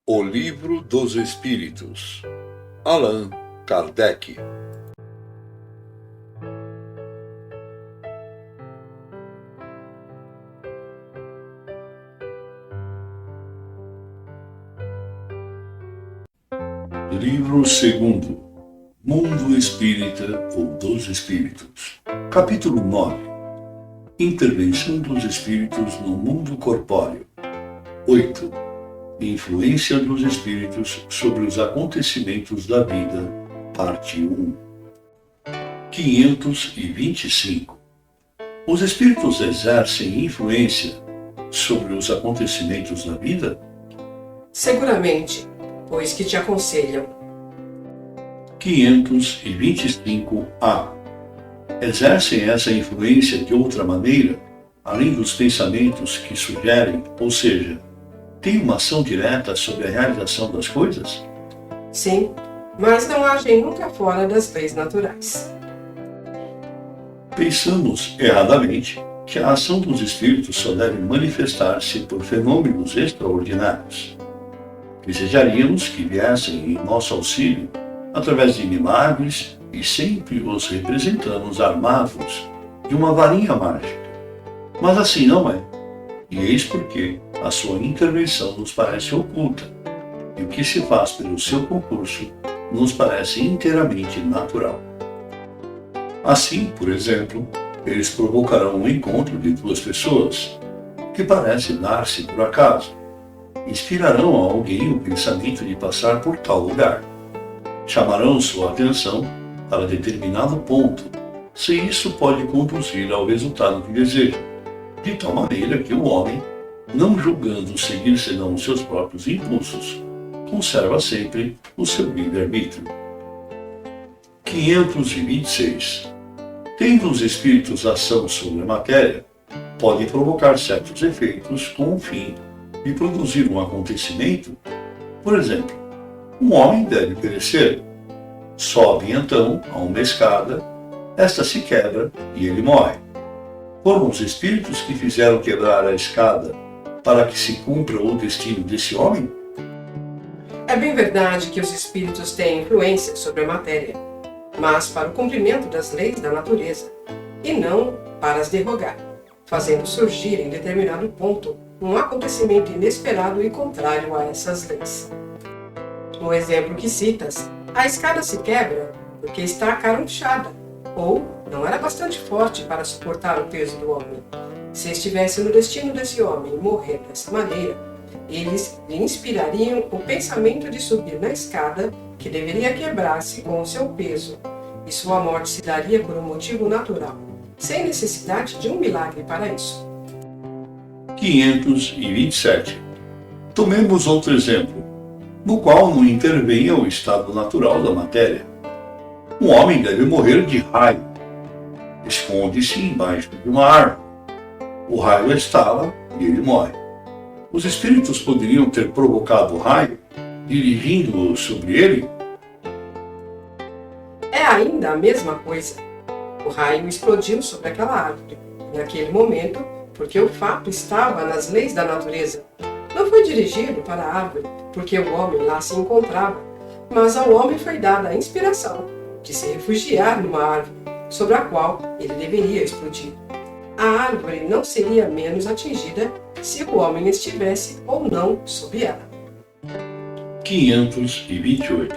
O Livro dos Espíritos, Allan Kardec. Livro 2º, Mundo Espírita ou dos Espíritos. Capítulo 9. Intervenção dos Espíritos no Mundo Corpóreo. 8. Influência dos Espíritos sobre os acontecimentos da vida. Parte 1. 525. Os Espíritos exercem influência sobre os acontecimentos da vida? Seguramente, pois que te aconselham. 525-A. Exercem essa influência de outra maneira, além dos pensamentos que sugerem, ou seja, têm uma ação direta sobre a realização das coisas? Sim, mas não agem nunca fora das leis naturais. Pensamos, erradamente, que a ação dos espíritos só deve manifestar-se por fenômenos extraordinários. Desejaríamos que viessem em nosso auxílio através de milagres e sempre os representamos armados de uma varinha mágica. Mas assim não é. E eis porque a sua intervenção nos parece oculta, e o que se faz pelo seu concurso nos parece inteiramente natural. Assim, por exemplo, eles provocarão um encontro de duas pessoas, que parece dar-se por acaso. Inspirarão a alguém o pensamento de passar por tal lugar. Chamarão sua atenção para determinado ponto, se isso pode conduzir ao resultado que deseja, de tal maneira que o homem, não julgando seguir senão os seus próprios impulsos, conserva sempre o seu livre-arbítrio. 526. Tendo os espíritos ação sobre a matéria, podem provocar certos efeitos com o fim de produzir um acontecimento. Por exemplo, um homem deve perecer. Sobe então a uma escada, esta se quebra e ele morre. Foram os espíritos que fizeram quebrar a escada para que se cumpra o destino desse homem? É bem verdade que os espíritos têm influência sobre a matéria, mas para o cumprimento das leis da natureza, e não para as derrogar, fazendo surgir em determinado ponto um acontecimento inesperado e contrário a essas leis. No exemplo que citas, a escada se quebra porque está acarunchada, ou não era bastante forte para suportar o peso do homem. Se estivesse no destino desse homem morrer dessa maneira, eles lhe inspirariam o pensamento de subir na escada, que deveria quebrar-se com o seu peso, e sua morte se daria por um motivo natural, sem necessidade de um milagre para isso. 527. Tomemos outro exemplo, no qual não intervenha o estado natural da matéria. Um homem deve morrer de raio. Esconde-se embaixo de uma árvore. O raio estala e ele morre. Os espíritos poderiam ter provocado o raio, dirigindo-o sobre ele? É ainda a mesma coisa. O raio explodiu sobre aquela árvore, naquele momento, porque o fato estava nas leis da natureza. Não foi dirigido para a árvore, porque o homem lá se encontrava, mas ao homem foi dada a inspiração de se refugiar numa árvore, sobre a qual ele deveria explodir. A árvore não seria menos atingida se o homem estivesse ou não sob ela. 528.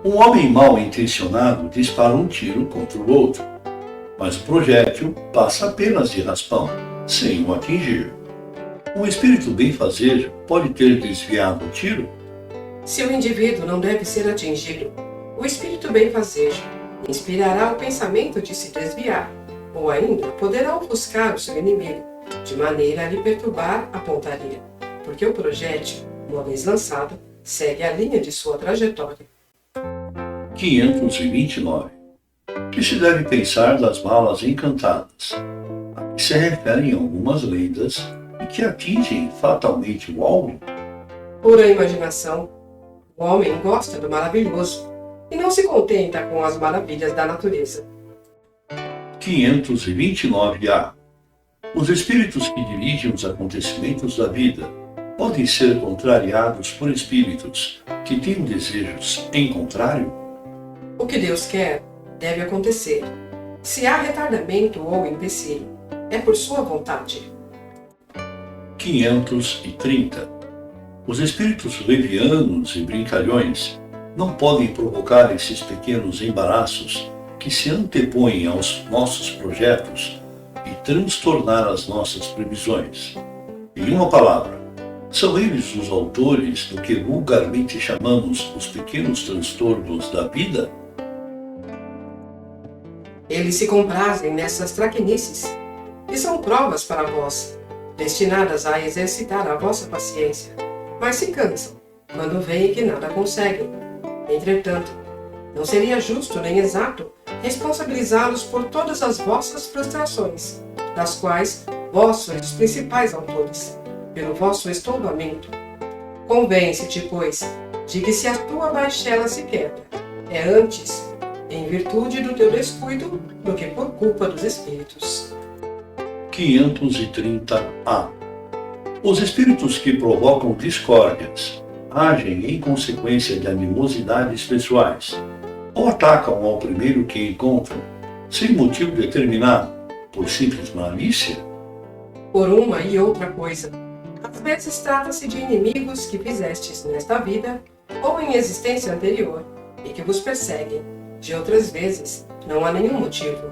Um homem mal intencionado dispara um tiro contra o outro, mas o projétil passa apenas de raspão, sem o atingir. Um espírito benfazejo pode ter desviado o tiro? Se o indivíduo não deve ser atingido, o espírito benfazejo inspirará o pensamento de se desviar, ou ainda poderá ofuscar o seu inimigo, de maneira a lhe perturbar a pontaria, porque o projétil, uma vez lançado, segue a linha de sua trajetória. 529. Que se deve pensar das balas encantadas, a que se referem algumas lendas e que atingem fatalmente o alvo? Pura imaginação. O homem gosta do maravilhoso e não se contenta com as maravilhas da natureza. 529-A. Os espíritos que dirigem os acontecimentos da vida podem ser contrariados por espíritos que têm desejos em contrário? O que Deus quer deve acontecer. Se há retardamento ou empecilho, é por sua vontade. 530. Os espíritos levianos e brincalhões não podem provocar esses pequenos embaraços que se antepõem aos nossos projetos e transtornar as nossas previsões. Em uma palavra, são eles os autores do que vulgarmente chamamos os pequenos transtornos da vida? Eles se comprazem nessas traquinices, que são provas para vós, destinadas a exercitar a vossa paciência, mas se cansam quando veem que nada conseguem. Entretanto, não seria justo nem exato responsabilizá-los por todas as vossas frustrações, das quais vós sois os principais autores, pelo vosso estombamento. Convence-te, pois, de que se a tua baixela se quebra, é antes em virtude do teu descuido do que por culpa dos espíritos. 530-A. Os espíritos que provocam discórdias agem em consequência de animosidades pessoais ou atacam ao primeiro que encontram, sem motivo determinado, por simples malícia? Por uma e outra coisa. Às vezes trata-se de inimigos que fizestes nesta vida ou em existência anterior e que vos perseguem. De outras vezes, não há nenhum motivo.